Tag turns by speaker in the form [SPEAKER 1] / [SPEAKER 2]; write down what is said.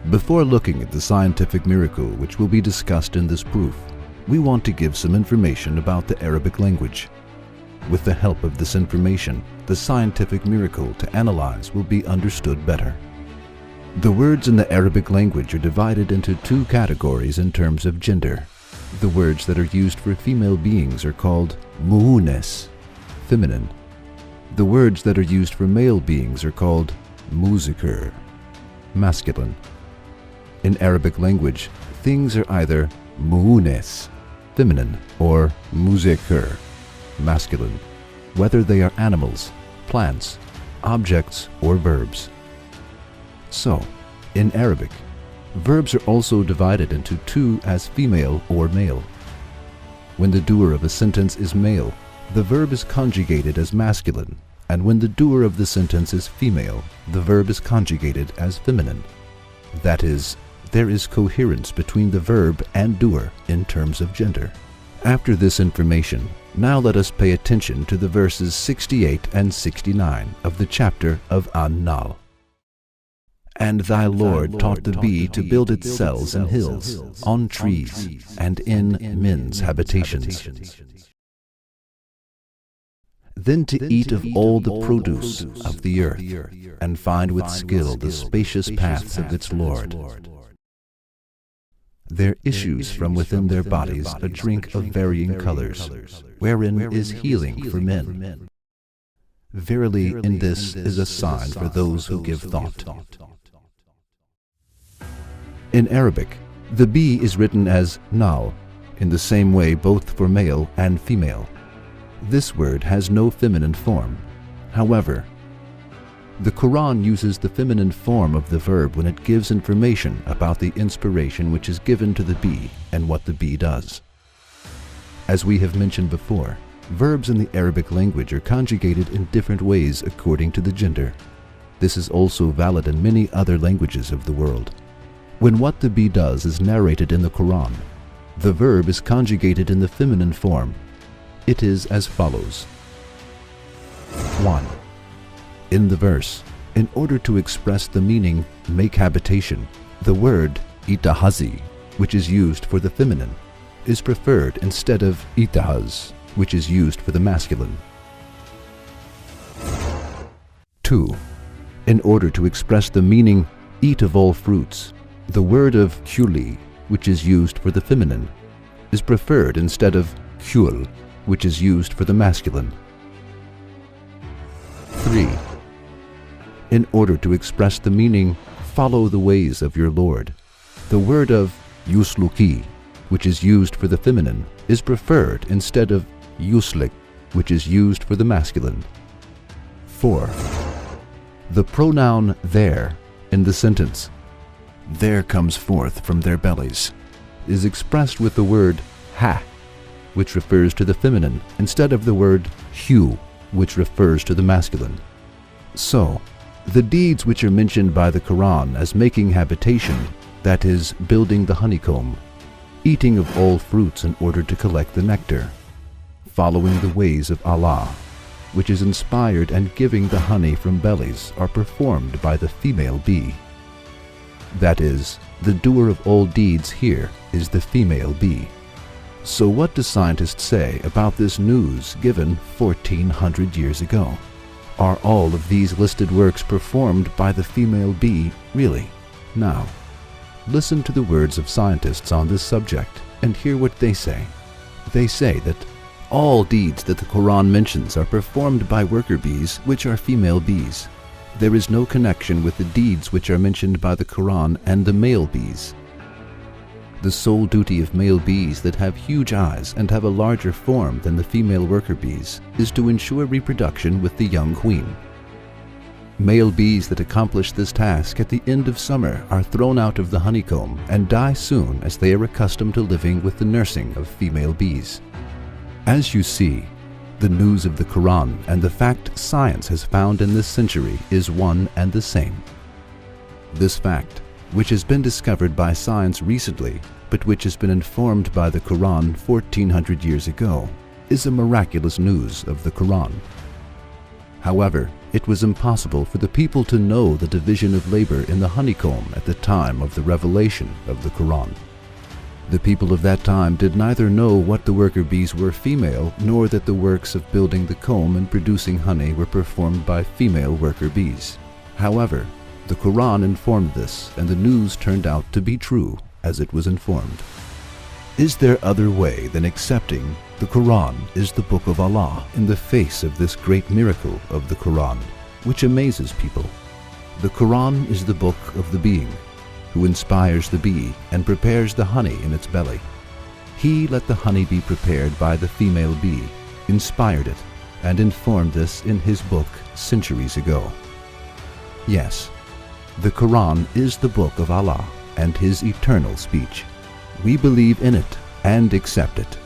[SPEAKER 1] Before looking at the scientific miracle which will be discussed in this proof, we want to give some information about the Arabic language. With the help of this information, the scientific miracle to analyze will be understood better. The words in the Arabic language are divided into two categories in terms of gender. The words that are used for female beings are called mu'unes, feminine. The words that are used for male beings are called muzakkar, masculine. In Arabic language, things are either mu'unes, feminine, or muzakkar, masculine, whether they are animals, plants, objects, or verbs. So, in Arabic, verbs are also divided into two as female or male. When the doer of a sentence is male, the verb is conjugated as masculine, and when the doer of the sentence is female, the verb is conjugated as feminine. That is, there is coherence between the verb and doer in terms of gender. After this information, now let us pay attention to the verses 68 and 69 of the chapter of An-Nahl. And thy Lord taught the bee to build its cells in hills, on trees, and in men's habitations. Then to eat of all the produce of the earth, and find with skill the spacious paths of its Lord. There issues from within their bodies a drink of varying colors, wherein is healing for men. Verily, in this is a sign for those who give thought. In Arabic, the bee is written as nahl, in the same way both for male and female. This word has no feminine form. However, the Quran uses the feminine form of the verb when it gives information about the inspiration which is given to the bee and what the bee does. As we have mentioned before, verbs in the Arabic language are conjugated in different ways according to the gender. This is also valid in many other languages of the world. When what the bee does is narrated in the Quran, the verb is conjugated in the feminine form. It is as follows. 1. In the verse, in order to express the meaning make habitation, the word itahazi, which is used for the feminine, is preferred instead of itahaz, which is used for the masculine. 2. In order to express the meaning eat of all fruits, the word of kuli, which is used for the feminine, is preferred instead of kul, which is used for the masculine. 3. In order to express the meaning follow the ways of your Lord, the word of yusluki, which is used for the feminine, is preferred instead of yuslik, which is used for the masculine. 4. The pronoun there in the sentence, there comes forth from their bellies, is expressed with the word ha, which refers to the feminine, instead of the word hu, which refers to the masculine. So, the deeds which are mentioned by the Quran as making habitation, that is, building the honeycomb, eating of all fruits in order to collect the nectar, following the ways of Allah, which is inspired and giving the honey from bellies, are performed by the female bee. That is, the doer of all deeds here is the female bee. So what do scientists say about this news given 1400 years ago? Are all of these listed works performed by the female bee really? Now, listen to the words of scientists on this subject and hear what they say. They say that all deeds that the Quran mentions are performed by worker bees, which are female bees. There is no connection with the deeds which are mentioned by the Quran and the male bees. The sole duty of male bees that have huge eyes and have a larger form than the female worker bees is to ensure reproduction with the young queen. Male bees that accomplish this task at the end of summer are thrown out of the honeycomb and die soon, as they are accustomed to living with the nursing of female bees. As you see, the news of the Quran and the fact science has found in this century is one and the same. This fact, which has been discovered by science recently, but which has been informed by the Quran 1400 years ago, is a miraculous news of the Quran. However, it was impossible for the people to know the division of labor in the honeycomb at the time of the revelation of the Quran. The people of that time did neither know what the worker bees were female, nor that the works of building the comb and producing honey were performed by female worker bees. However, the Quran informed this, and the news turned out to be true as it was informed. Is there other way than accepting the Quran is the book of Allah in the face of this great miracle of the Quran, which amazes people? The Quran is the book of the being, who inspires the bee and prepares the honey in its belly. He let the honey be prepared by the female bee, inspired it, and informed this in his book centuries ago. Yes, the Quran is the book of Allah and His eternal speech. We believe in it and accept it.